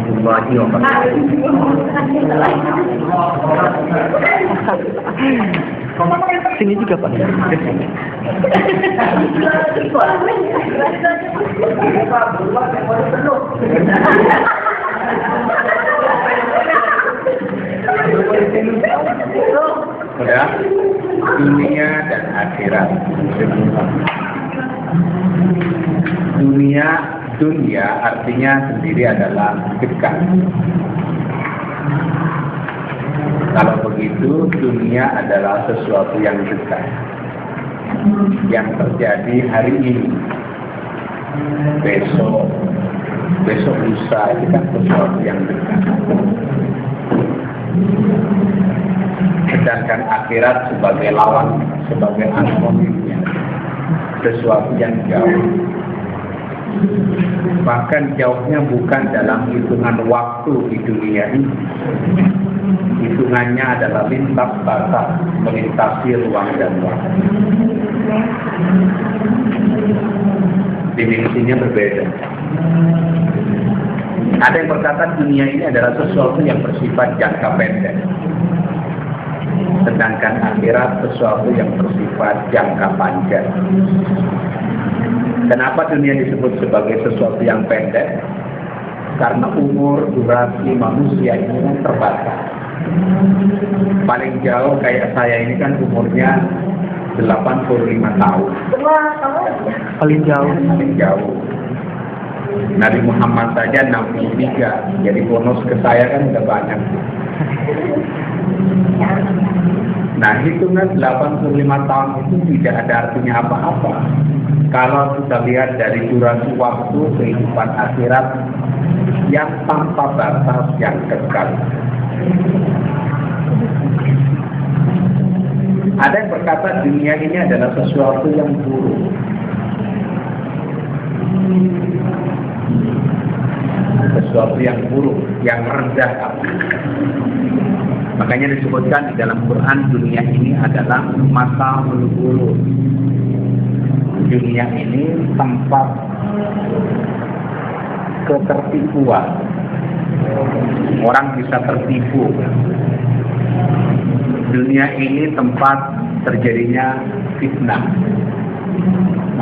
warahmatullahi wabarakatuh. Sini juga Pak. Udah, dunia dan akhirat. Dunia artinya sendiri adalah dekat. Kalau begitu, dunia adalah sesuatu yang dekat, yang terjadi hari ini, besok lusa, itu kan sesuatu yang dekat. Sedangkan akhirat sebagai lawan, sebagai anonimnya, sesuatu yang jauh. Bahkan jauhnya bukan dalam hitungan waktu di dunia ini. Hitungannya adalah lintas batas, melintasi ruang dan waktu. Dimensinya berbeda. Ada yang berkata dunia ini adalah sesuatu yang bersifat jangka pendek. Sedangkan akhirat sesuatu yang bersifat jangka panjang. Kenapa dunia disebut sebagai sesuatu yang pendek? Karena umur durasi manusia ini kan terbatas. Paling jauh kayak saya ini kan umurnya 85 tahun. Paling jauh. Nabi Muhammad saja 63. Jadi bonus ke saya kan udah banyak. Nah, hitungan 85 tahun itu tidak ada artinya apa-apa. Kalau kita lihat dari durasi waktu kehidupan akhirat yang tanpa batas, yang kekal. Ada yang berkata dunia ini adalah sesuatu yang buruk. Sesuatu yang buruk, yang rendah. Makanya disebutkan di dalam Quran dunia ini adalah mata ulu-ulu. Dunia ini tempat ketertipuan. Orang bisa tertipu. Dunia ini tempat terjadinya fitnah.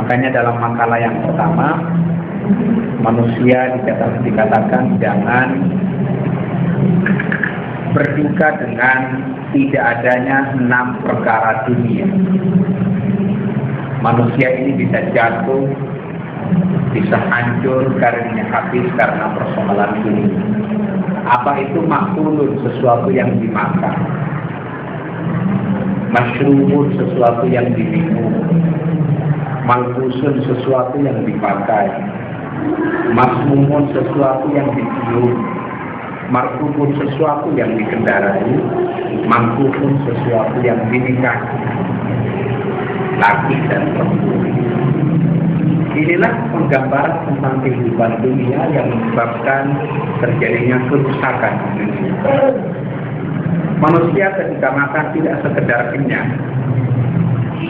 Makanya dalam makalah yang pertama, manusia dikatakan jangan berduka dengan tidak adanya 6 perkara dunia. Manusia ini bisa jatuh, bisa hancur karirnya habis karena persoalan dunia. Apa itu makulun, sesuatu yang dimakan. Masyrubun, sesuatu yang diminum. Malbusun, sesuatu yang dipakai. Masmumun, sesuatu yang dicium. Markubun, sesuatu yang dikendarai. Mangkubun, sesuatu yang dinikahi. Laki dan perempuan. Inilah penggambaran tentang kehidupan dunia yang menyebabkan terjadinya kerusakan di dunia. Manusia ketika makan tidak sekedar kenyang,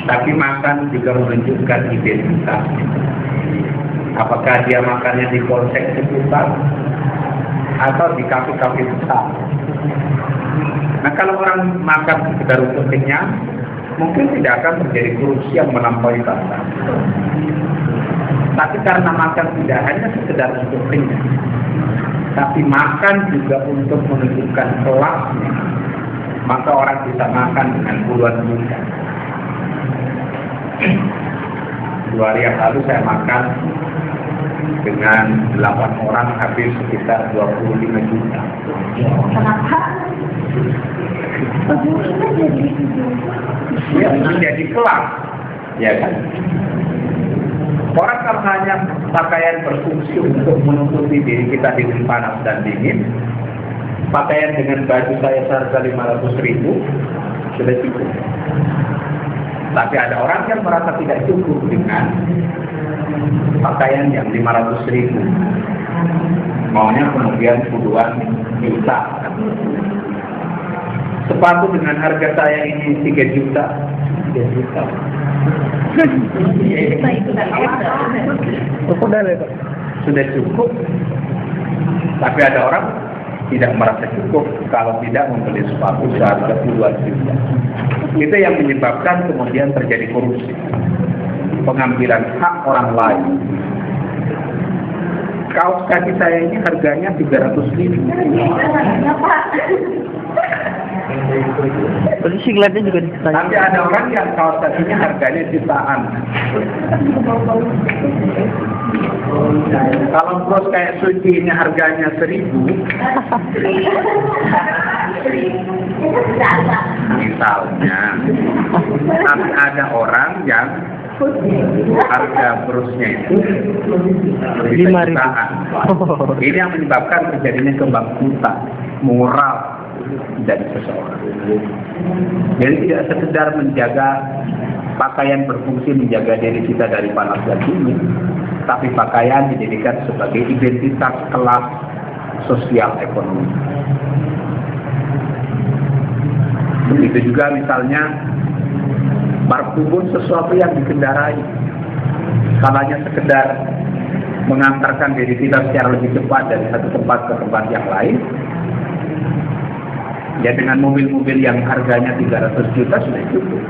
tapi makan juga menunjukkan identitas. Apakah dia makannya di polsek seputar atau di kafe-kafe besar? Nah, kalau orang makan sekedar untuk kenyang, mungkin tidak akan terjadi korupsi yang melampaui batas. Tapi karena makan tidak hanya sekedar untuk kenyang, tapi makan juga untuk menunjukkan kelasnya, maka orang bisa makan dengan puluhan juta. 2 hari yang lalu saya makan dengan 8 orang habis sekitar 25 juta. Kenapa? Ya, menjadi kelas, ya kan? Orang kalau hanya pakaian berfungsi untuk menutupi diri kita dengan panas dan dingin, pakaian dengan baju saya seharga 500.000 sudah cukup. Tapi ada orang yang merasa tidak cukup dengan pakaian yang 500.000, maunya kemudian puluhan juta. Sepatu dengan harga saya ini 3 juta. Sudah cukup. Tapi ada orang tidak merasa cukup kalau tidak membeli sepatu seharga puluhan juta. Itu yang menyebabkan kemudian terjadi korupsi, pengambilan hak orang lain. Kaos kaki saya ini harganya 300.000. Terus singletnya juga ditanya. Tapi ada orang yang kaos kakinya harganya jutaan. Kalau bros kayak Suci ini harganya 1.000, misalnya. Tapi ada orang yang harga brosnya itu 5.000. jutaan. Ini yang menyebabkan terjadinya kebangkrutan moral dari seseorang. Jadi tidak sekedar menjaga pakaian berfungsi menjaga diri kita dari panas dan dingin, tapi pakaian dijadikan sebagai identitas kelas sosial ekonomi. Begitu juga misalnya marhum sesuatu yang dikendarai, kalanya sekedar mengantarkan diri kita secara lebih cepat dari satu tempat ke tempat yang lain. Ya dengan mobil-mobil yang harganya 300 juta sudah cukup.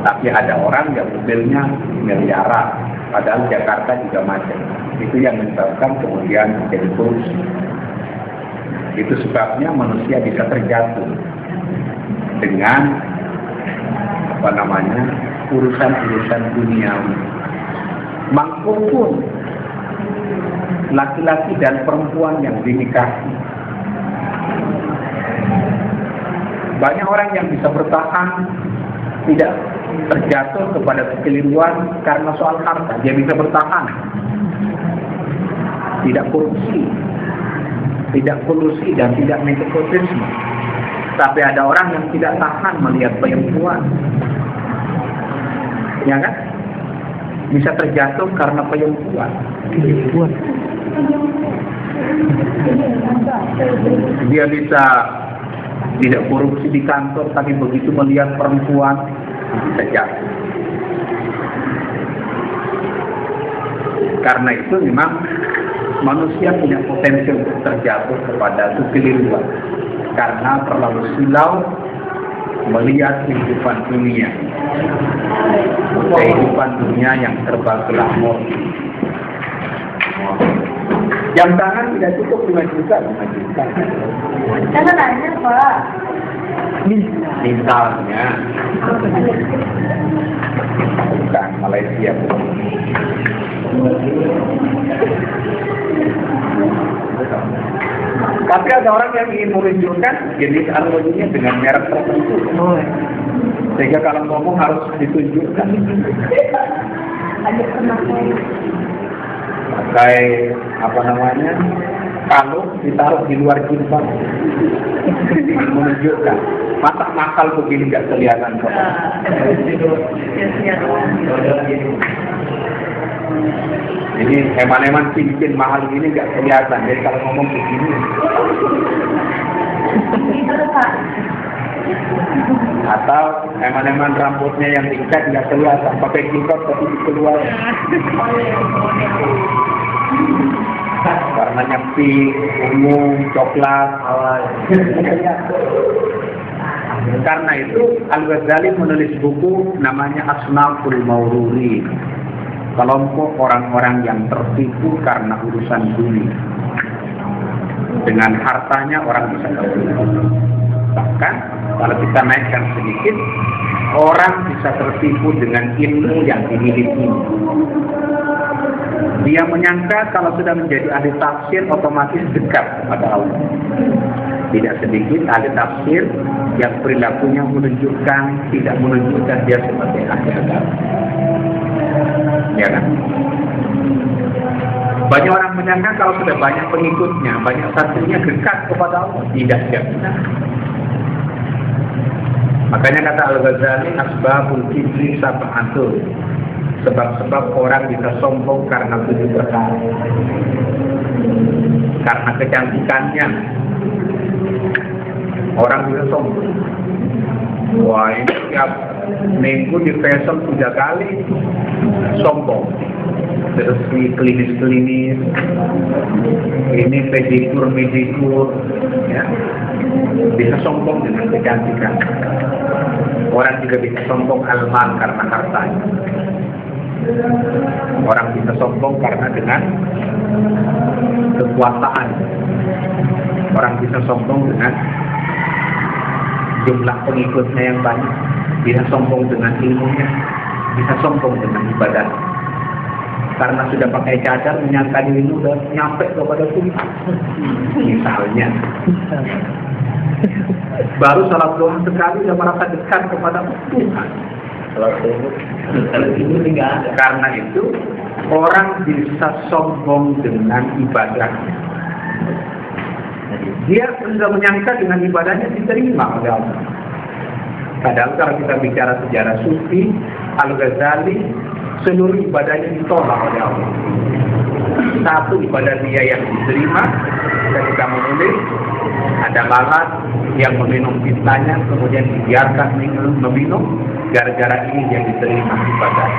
Tapi ada orang yang mobilnya miliaran, padahal Jakarta juga macet. Itu yang menyebabkan kemudian menjadi korupsi. Itu sebabnya manusia bisa terjatuh dengan urusan-urusan duniawi. Maupun laki-laki dan perempuan yang dinikahi. Banyak orang yang bisa bertahan tidak terjatuh kepada kekeliruan karena soal harta. Dia bisa bertahan, tidak korupsi, tidak kolusi dan tidak nepotisme. Tapi ada orang yang tidak tahan melihat perempuan, ya kan? Bisa terjatuh karena perempuan. Dia bisa tidak korupsi di kantor, tapi begitu melihat perempuan bisa jatuh. Karena itu memang manusia punya potensi untuk terjatuh kepada kekeliruan karena terlalu silau melihat kehidupan dunia yang serba glamor. Jam tangan tidak cukup 5 juta. Jangan nanya, Pak. Misalnya, bukan Malaysia. Tapi ada orang yang ingin menunjukkan jenis arlojinya dengan merek tertentu. Sehingga kalau ngomong harus ditunjukkan. Ada pemakaian. Pakai kalung ditaruh di luar jilbab, menunjukkan mata nakal begini nggak kelihatan kok. Ini eman-eman cincin mahal ini nggak kelihatan, jadi kalau ngomong begini. Atau eman-eman rambutnya yang diikat nggak kelihatan, pakai jilbab tapi keluar. Warnanya pink, ungu, coklat, awal. Karena itu Al-Ghazali menulis buku namanya Asnaful Maururi, kelompok orang-orang yang tertipu karena urusan dunia. Dengan hartanya orang bisa tertipu. Bahkan kalau kita naikkan sedikit, orang bisa tertipu dengan ilmu yang dimiliki. Dia menyangka kalau sudah menjadi ahli tafsir otomatis dekat kepada Allah. Tidak sedikit ahli tafsir yang perilakunya tidak menunjukkan dia sebagai ahli agama. Ya kan? Banyak orang menyangka kalau sudah banyak pengikutnya, banyak santrinya dekat kepada Allah. Tidak benar. Makanya kata Al-Ghazali, asbabul kibri sab'atun. Sebab-sebab orang bisa sombong karena 7 perkara. Karena kecantikannya, orang bisa sombong. Wah, ini tiap minggu di fashion 3 kali, sombong. resmi klinis-klinis, ini pedikur, ya. Bisa sombong dengan kecantikan. Orang juga bisa sombong al-mal karena hartanya. Orang bisa sombong karena dengan kekuasaan. Orang bisa sombong dengan jumlah pengikutnya yang banyak. Bisa sombong dengan ilmunya. Bisa sombong dengan ibadah. Karena sudah pakai cadar, menyangka diri udah nyampe kepada Tuhan. Misalnya. Baru salat doa sekali sudah merasa dekat kepada Tuhan. Karena itu orang bisa sombong dengan ibadahnya. Dia sudah menyangka dengan ibadahnya diterima oleh Allah. Padahal kalau kita bicara sejarah Sufi, Al-Ghazali, seluruh ibadahnya ditolak oleh Allah. Satu ibadah dia yang diterima ketika menulis, ada lalat yang meminum tintanya, kemudian dibiarkan meminum, gara-gara ini yang diterima ibadah.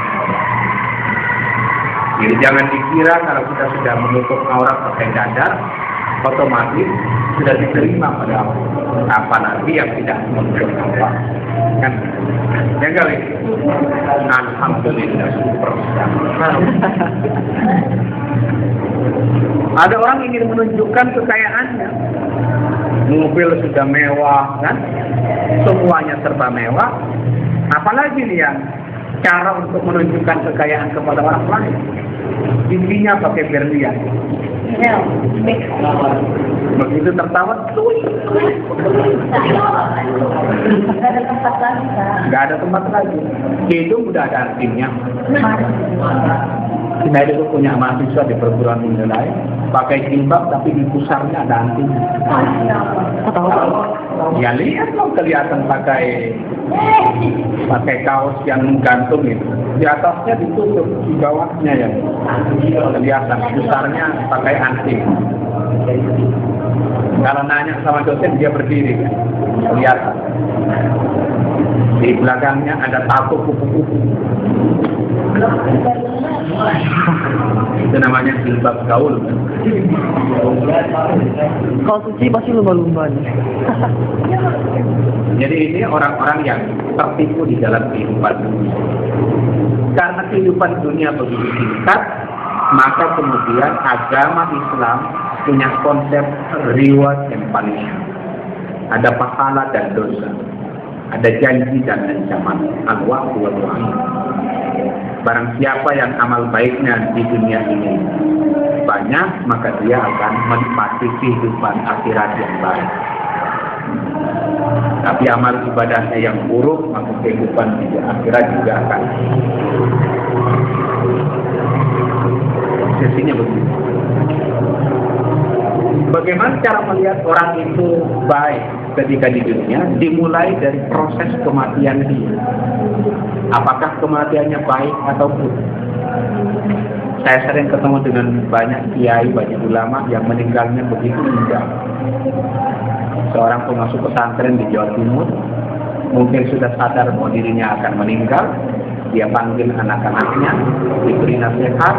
Jadi jangan dikira kalau kita sudah menutup aurat pakai cadar, otomatis sudah diterima oleh Allah. Apalagi yang tidak menutup aurat. Kan? Ya kali. Alhamdulillah super. Ada orang ingin menunjukkan kekayaannya. Mobil sudah mewah, kan? Semuanya serba mewah. Apalagi nih ya, cara untuk menunjukkan kekayaan kepada orang lain. Intinya pakai berlian. Begitu tertawa, Nggak ada tempat lagi, Kak. nggak ada tempat lagi. Hidung udah ada artinya. Saya dulu punya mahasiswa di perguruan tinggi lain, pakai jilbab tapi di pusarnya ada antingnya. Ya lihat loh, kelihatan pakai kaos yang gantung itu. Di atasnya ditutup, di bawahnya ya kelihatan pusarnya pakai anting. Kalau nanya sama dosen dia berdiri kan, kelihatan. Di belakangnya ada tato kupu-kupu. Itu namanya jilbab gaul. Kalau suci pasti lumba-lumba nih. Jadi ini orang-orang yang tertipu di dalam kehidupan dunia. Karena kehidupan dunia begitu singkat, maka kemudian agama Islam punya konsep reward and punishment. Ada pahala dan dosa. Ada janji dan ancaman. Al-wa'd wal wa'id. Barang siapa yang amal baiknya di dunia ini banyak, maka dia akan menikmati kehidupan akhirat yang baik. Tapi amal ibadahnya yang buruk, maka kehidupan di akhirat juga akan sesinya begitu. Bagaimana cara melihat orang itu baik ketika di dunia? Dimulai dari proses kematian dia. Apakah kematiannya baik atau buruk? Saya sering ketemu dengan banyak kiai, banyak ulama yang meninggalnya begitu indah. Seorang pengasuh pesantren di Jawa Timur mungkin sudah sadar bahwa dirinya akan meninggal. Dia panggil anak-anaknya, diberi nasihat,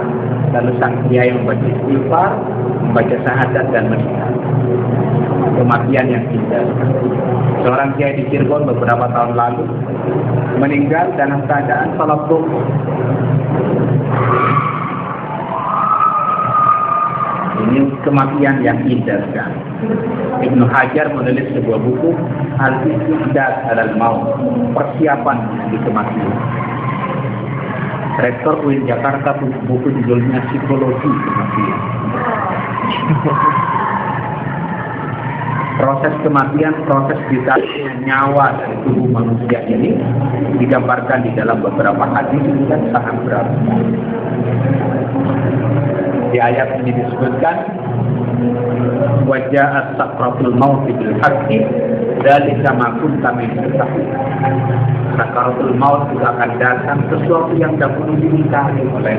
lalu sang kiai membaca istighfar, membaca syahadat dan meninggal. Kematian yang indah. Seorang kiai di Cirebon beberapa tahun lalu meninggal dalam keadaan salat zuhur. Ini kematian yang indah sekali. Ibnu Hajar menulis sebuah buku Al-Istiqdad al-Maut, persiapan di kematian. Rektor UIN Jakarta buku judulnya Psikologi Kematian. Proses kematian, proses ditarik nyawa dari tubuh manusia ini digambarkan di dalam beberapa hadis dan sangat berat. Di ayat ini disebutkan waja'at sakratul maut bil haqqi dzalika ma kunta minhu tahid. Sakratul maut itu akan datang sesuatu yang dahulu dimintai oleh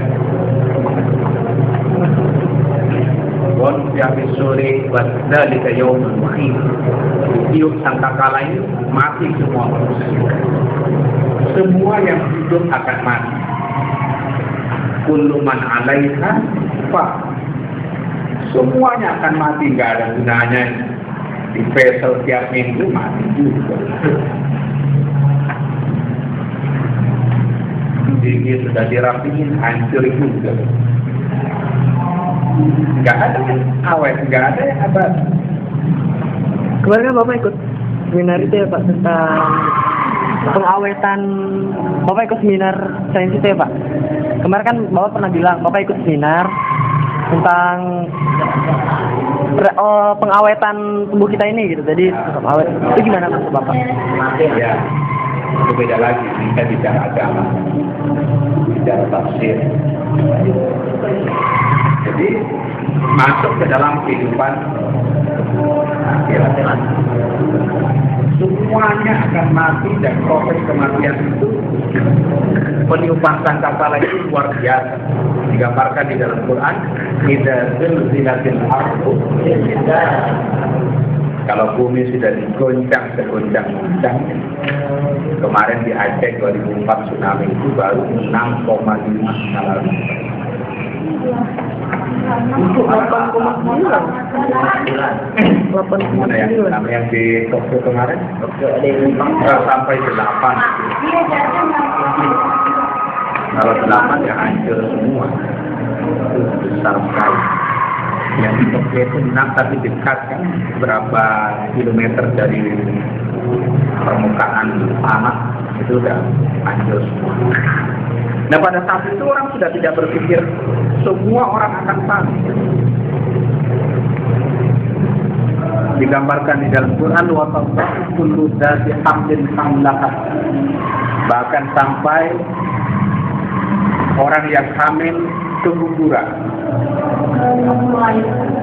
ya bisuri wa dzalika yaumul wahid. Tiup sangkakala ini mati semua manusia. Semua yang hidup akan mati. kullu man 'alaiha fa. Semuanya akan mati, nggak ada gunanya di vessel tiap minggu mati juga. Gigi sudah dirapiin, hancur juga. Nggak ada yang awet, nggak ada yang abadi. Kemarin kan Bapak ikut seminar itu ya Pak, tentang pengawetan. Bapak ikut seminar sains itu ya Pak. Kemarin kan Bapak pernah bilang Bapak ikut seminar tentang pengawetan tubuh kita ini gitu. Jadi tetap awet. Itu gimana Mas Bapak? Ya, itu beda lagi. Kita bicara agama, bicara tafsir. Jadi masuk ke dalam kehidupan akhirat. Semuanya akan mati dan proses kematian itu peniupan sangkakala itu luar biasa. Digambarkan di dalam Quran, idza zulzilatil ardu zilzalaha. Kalau bumi sudah digoncang segoncang-goncang. Kemarin di Aceh 2004 tsunami itu baru 6,5 skala Richter. Untuk 8,9. 8,9. Nama yang di Tokyo kemarin? Sampai 8. Kalau 8 ya hancur semua. Itu besar sekali. Yang di Tokyo itu 6 tapi dekat kan, berapa kilometer dari permukaan tanah itu udah hancur semua. Nah pada saat itu orang sudah tidak berpikir semua orang akan mati. Digambarkan di dalam Quran wa tadhu kullu dzati hamlin hamlaha. Bahkan sampai orang yang hamil keguguran.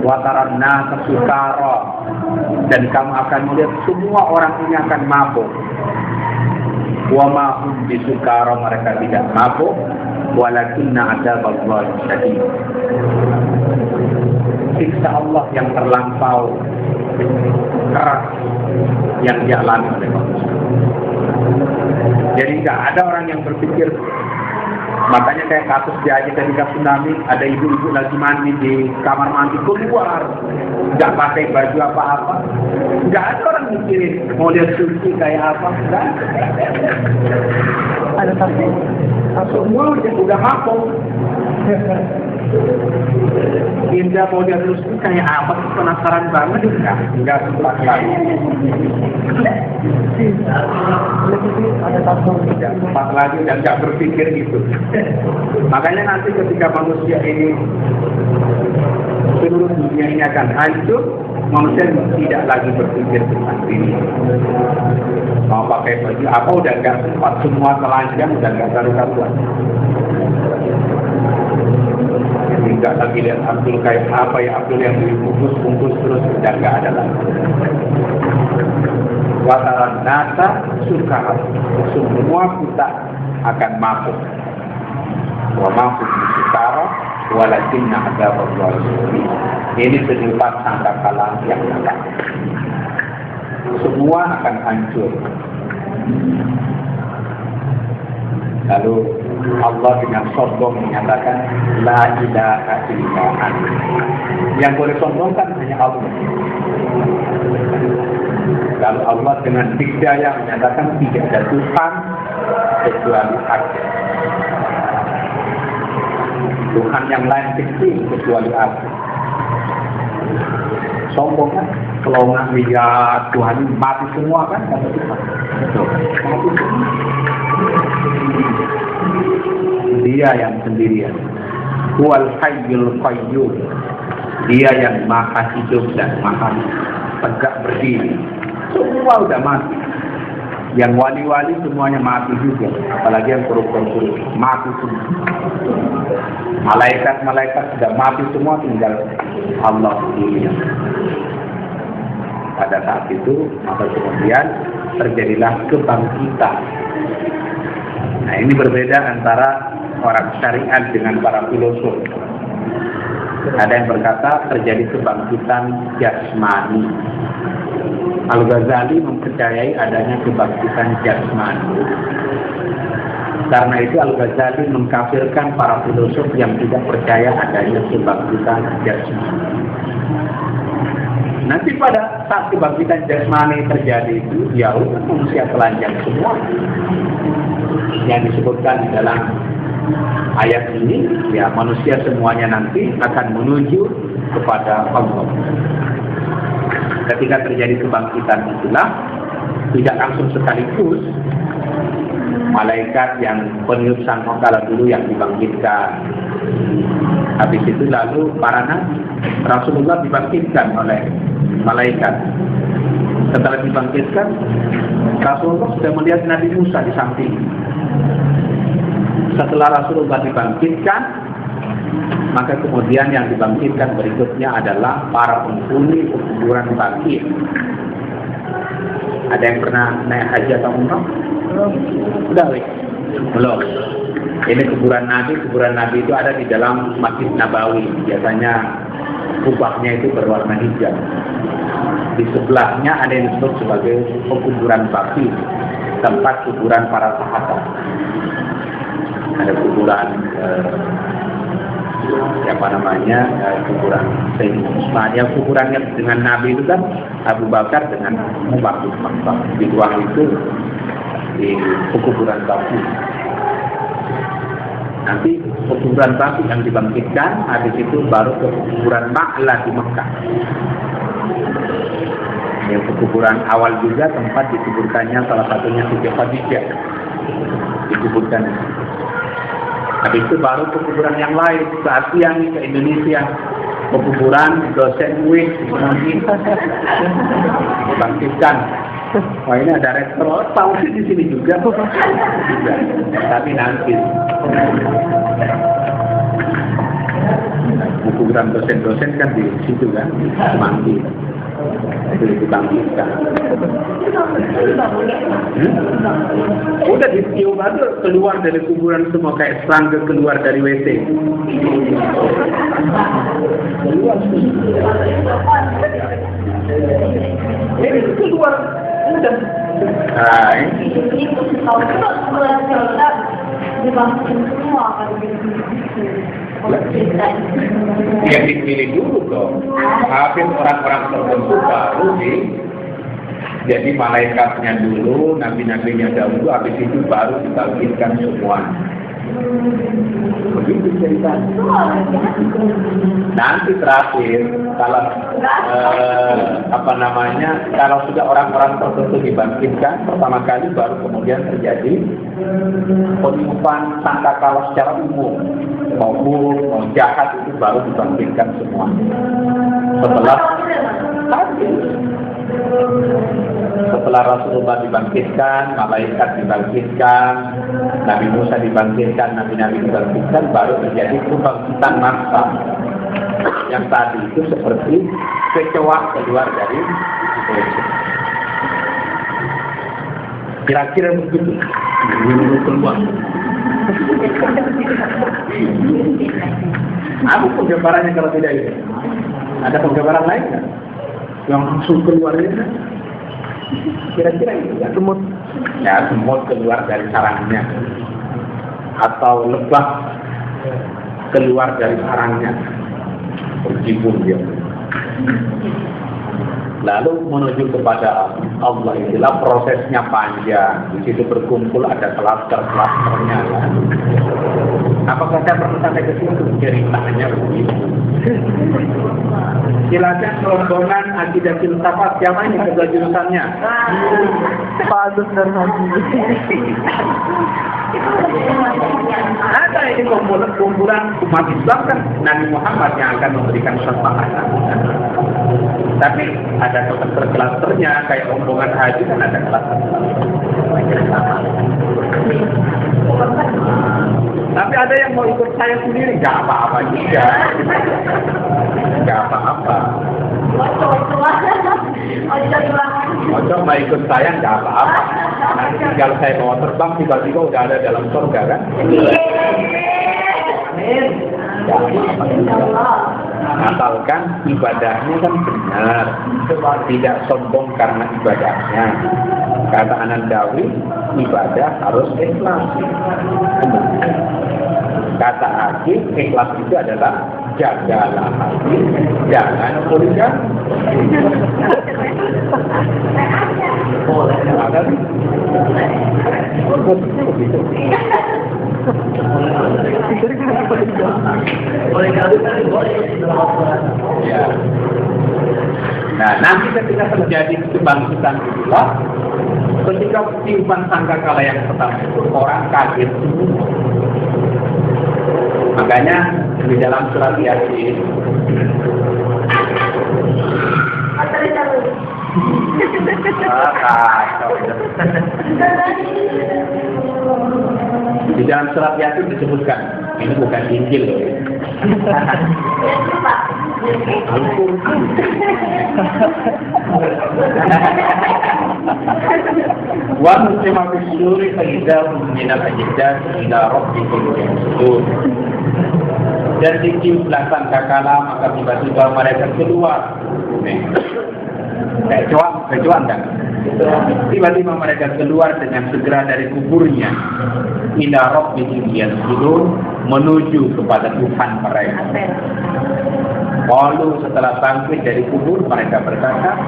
Wa taranna sukara, dan kamu akan melihat semua orang ini akan mabuk. Wa ma hum bisukara, mereka tidak mabuk, walakinna adzaballahi syadid. Siksa Allah yang terlampau keras yang dialami oleh manusia. Jadi nggak ada orang yang berpikir. Makanya kayak kasus di Aceh ketika tsunami, ada ibu-ibu lagi mandi di kamar mandi keluar, nggak pakai baju apa-apa, nggak ada orang mikirin mau lihat suci kayak apa, nggak ada tapi semua udah mabuk. Indah mau lihat suci kayak apa, penasaran banget, nggak sempat lagi. Ada takut. Empat lagi dan nggak berpikir gitu. Makanya nanti ketika manusia ini seluruh dunia ini akan hancur, manusia tidak lagi berpikir tentang diri. Mau pakai baju apa udah nggak sempat, semua telanjang udah nggak karu-karuan. Jadi nggak lagi lihat Abdul kayak apa ya, Abdul yang dibungkus-bungkus terus udah nggak ada lagi. Wataran nasa suka, semua kita akan mabuk. Wa mabuk disukara walakinna adzaballahi syadid. Ini penyebab sangkakala yang nyata. Semua akan hancur. Lalu Allah dengan sombong menyatakan la ilaha illa anta. Yang boleh sombong kan hanya Allah. Lalu Allah dengan hidayah menyatakan tidak ada Tuhan kecuali Aku. Tuhan yang lain kecil kecuali Aku. Sombong kan? Kalau nggak lihat Tuhan mati semua kan? Kata Tuhan. Mati semua. Dia yang sendirian. Huwal hayyul qayyum. Dia yang maha hidup dan maha tegak berdiri. Semua udah mati. Yang wali-wali semuanya mati juga. Apalagi yang koruptor mati semua. Malaikat-malaikat sudah mati semua, tinggal Allah dunia. Pada saat itu, maka kemudian terjadilah kebangkitan. Nah ini berbeda antara orang syariat dengan para filosof. Ada yang berkata terjadi kebangkitan jasmani. Al-Ghazali mempercayai adanya kebangkitan jasmani. Karena itu Al-Ghazali mengkafirkan para filosof yang tidak percaya adanya kebangkitan jasmani. Nanti pada saat kebangkitan jasmani terjadi itu, ya udah manusia telanjang semua. Yang disebutkan di dalam ayat ini, ya manusia semuanya nanti akan menuju kepada Allah. Ketika terjadi kebangkitan itulah, tidak langsung sekaligus malaikat yang peniup sangkakala dulu yang dibangkitkan. Habis itu lalu para nabi, Rasulullah dibangkitkan oleh malaikat. Setelah dibangkitkan, Rasulullah sudah melihat Nabi Musa di samping. Setelah Rasulullah dibangkitkan, maka kemudian yang dibangkitkan berikutnya adalah para penghuni kuburan Baqi'. Ada yang pernah naik haji atau umrah? Sudah, belum. Ini kuburan Nabi itu ada di dalam Masjid Nabawi. Biasanya kubahnya itu berwarna hijau. Di sebelahnya ada yang disebut sebagai kuburan Baqi', tempat kuburan para sahabat. Ada kuburan kuburan Sayyidina Utsman. Yang kuburannya dengan Nabi itu kan Abu Bakar dengan Umar bin Khattab. Di ruang itu di kuburan Baqi'. Nanti kuburan Baqi' yang dibangkitkan, habis itu baru ke kuburan Ma'la di Mekah. Yang kuburan awal juga tempat dikuburkannya salah satunya Siti Khadijah. Dikuburkan. Habis itu baru ke kuburan yang lain, ke Asia, ke Indonesia, ke kuburan dosen UIN, dibangkitkan. Wah, ini ada retro, tahu sih di sini juga. Tapi nanti kuburan dosen-dosen kan di situ kan, mati. Itu dibangkitkan. Udah ditiup aja keluar dari kuburan semua kayak serangga keluar dari WC. Keluar. Ini keluar. Udah. Nah, ini. Ya dipilih dulu dong. Habis orang-orang tertentu baru jadi malaikatnya dulu, nabi-nabinya dahulu, habis itu baru dibangkitkan semua. Begitu cerita. Nanti terakhir kalau kalau sudah orang-orang tertentu dibangkitkan pertama kali, baru kemudian terjadi peniupan sangkakala secara umum. Mau buruk, mau jahat itu baru dibangkitkan semua. Setelah Rasulullah dibangkitkan, malaikat dibangkitkan, Nabi Musa dibangkitkan, nabi-nabi dibangkitkan, baru terjadi kebangkitan massa. Yang tadi itu seperti kecoa keluar dari itu. Kira-kira begitu. Keluar. Apa penggambarannya kalau tidak ini? Ada penggambaran lain kan? Yang langsung keluar ini kan? Kira-kira itu ya? Semut. Ya, semut keluar dari sarangnya. Atau lebah keluar dari sarangnya. Berjibun dia. Lalu menuju kepada Allah, itulah prosesnya panjang. Di situ berkumpul ada klaster-klasternya. Kan? Apakah saya perlu sampai ke situ? Ceritanya begitu. Silakan rombongan akidah filsafat, siapa ini kedua jurusannya? Pak Agus dan Haji. Ada ini kumpulan umat Islam kan Nabi Muhammad yang akan memberikan syafaat. Tapi ada klaster-klasternya, kayak rombongan haji kan ada klaster. Tapi ada yang mau ikut saya sendiri, nggak apa-apa juga. Nggak apa-apa. Mau coba ikut saya nggak apa-apa. Nanti kalau saya bawa terbang tiba-tiba udah ada dalam surga kan? Amin. Nggak apa-apa juga. Asalkan ibadahnya kan benar, tidak sombong karena ibadahnya. Kata Anandawi, ibadah harus ikhlas. Kata Hakim, ikhlas itu adalah jagalah hati, jangan berlebihan. Ada begitu. Ya. Nah, nanti ketika terjadi kebangkitan itulah, ketika tiupan sangkakala yang pertama itu orang kaget. Makanya di dalam surat Yasin di dalam surat Yasin disebutkan, ini bukan Injil loh. Wa muslimat as-suri fa idza hum min al-ajdad ila rabbihim yansurun. Dan ditiuplah sangkakala, maka tiba-tiba mereka keluar. Kecuan kan? Tiba-tiba mereka keluar dengan segera dari kuburnya. Ila rabbihim yansurun, menuju kepada Tuhan mereka. Lalu setelah bangkit dari kubur, mereka berkata,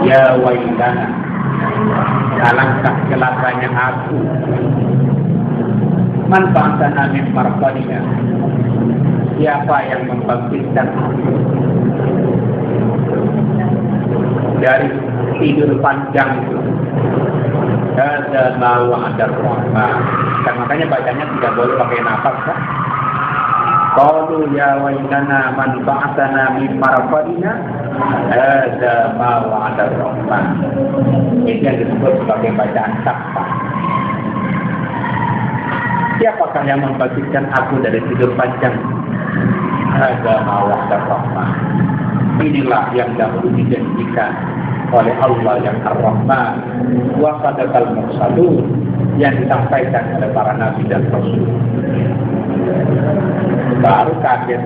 ya wailana, alangkah celakanya aku. Man ba'atsana min marqadina, siapa yang membangkitkan dari tidur panjang itu? Hadza ma wa'ada ar-rahman. Dan makanya bacanya tidak boleh pakai nafas, kan? Qalu ya wailana man ba'atsana min marqadina hadza ma wa'ada ar-rahman. Ini yang disebut sebagai bacaan sakta. Siapakah yang membangkitkan aku dari tidur panjang? Hadza ma wa'ada ar-rahman. Inilah yang dahulu dijanjikan oleh Allah yang Ar-Rahman, wa sadaqal mursalun, yang disampaikan oleh para nabi dan rasul. Baru kaget.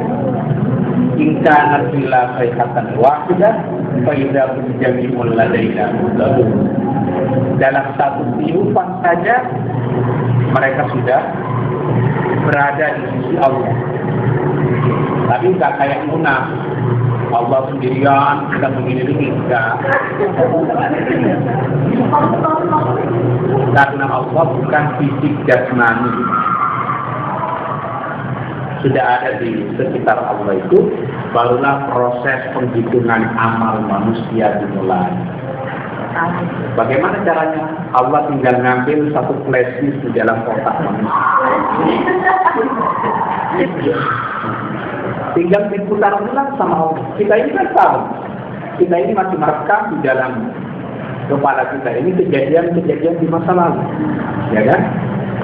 In kana illa sayhatan wahidah fa idza hum jami'un ladaina muhtadun. Dalam satu tiupan saja mereka sudah berada di sisi Allah. Tapi enggak kayak munaf, Allah sendirian, kita mengelilingi, enggak. Karena Allah bukan fisik jasmani. Sudah ada di sekitar Allah itu, barulah proses penghitungan amal manusia dimulai. Bagaimana caranya? Allah tinggal ngambil satu flash disk di dalam otak manusia. Tinggal diputar ulang sama Allah. Kita ini kan tahu, kita ini masih merekam di dalam kepala kita ini kejadian-kejadian di masa lalu, ya kan?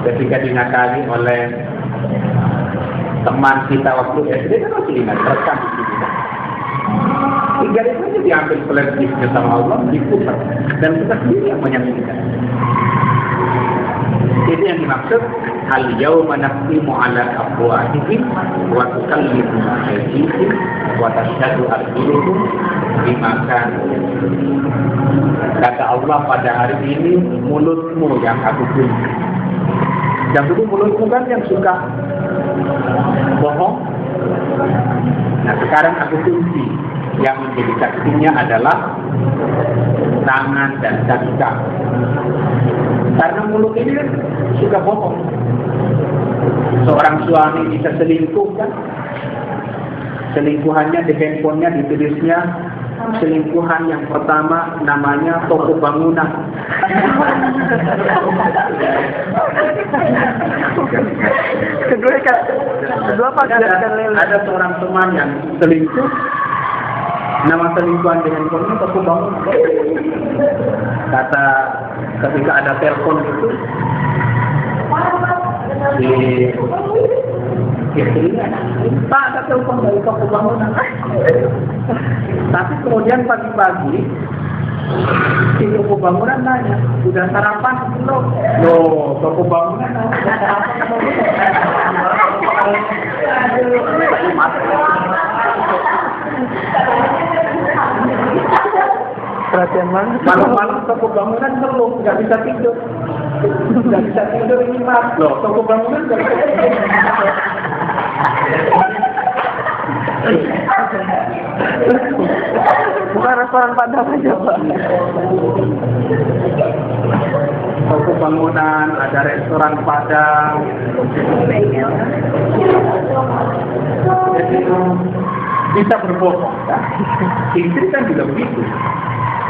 Ketika dinakali oleh teman kita waktu SD kan masih ingat, rekam di sini. Tinggal itu aja diambil flash disknya sama Allah, diputar, dan kita sendiri yang menyaksikan. Ini yang dimaksud al-yawma naqtimu 'ala afwahihim wa tukallimuna aydihim wa tashhadu arjuluhum bima kanu. Kata Allah, pada hari ini mulutmu yang aku kunci. Dan dulu mulutmu kan yang suka bohong. Nah sekarang aku kunci. Yang menjadi saksinya adalah tangan dan kaki. Karena mulut ini kan suka bohong. Seorang suami bisa selingkuh kan? Selingkuhannya di handphonenya ditulisnya selingkuhan yang pertama namanya toko bangunan. Kedua apa? Ada seorang teman yang selingkuh, nama selingkuhan di handphonenya toko bangunan. Kata ketika ada telepon itu di istrinya, Pak ada telepon dari toko bangunan. Tapi kemudian pagi-pagi si toko bangunan nanya, udah sarapan belum? Loh, toko bangunan udah sarapan belum? Perhatian banget. Malam-malam toko bangunan penuh, nggak bisa tidur. Nggak bisa tidur ini mas loh, toko bangunan nggak bisa tidur. Bukan restoran Padang aja, Pak. Toko bangunan, ada restoran Padang. Jadi bisa berbohong kan? Istri kan juga begitu,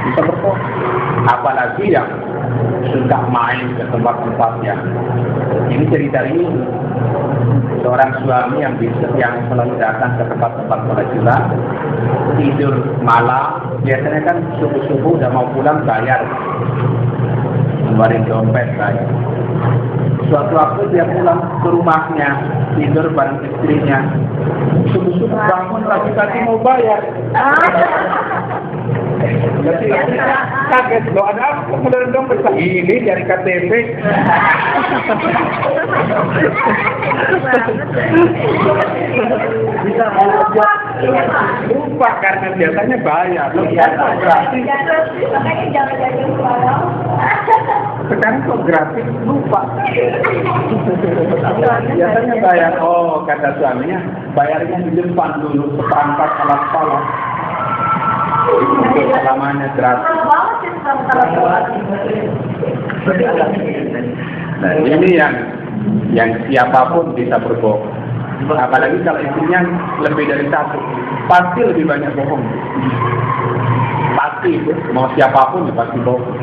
bisa berbohong. Apalagi yang suka main ke tempat-tempat ini cerita ini seorang suami yang selalu datang ke tempat-tempat pelajaran, tidur malam, biasanya kan subuh-subuh udah mau pulang bayar, ngeluarin dompet bayar. Suatu waktu dia pulang ke rumahnya, tidur bareng istrinya, subuh-subuh bangun lagi mau bayar. Jadi kaget loh, ada apa ngeluarin dompet? Ini dari KTP. Bisa lupa karena biasanya bayar. Gratis. Makanya jangan jadi lupa. Sekarang kok gratis lupa. Biasanya bayar. Oh, kata suaminya, bayarnya di depan dulu seperangkat alat sholat. Untuk selamanya gratis. Nah, ini yang siapapun bisa berbohong. Apalagi kalau istrinya lebih dari satu, pasti lebih banyak bohong. Pasti itu, mau siapapun ya pasti bohong.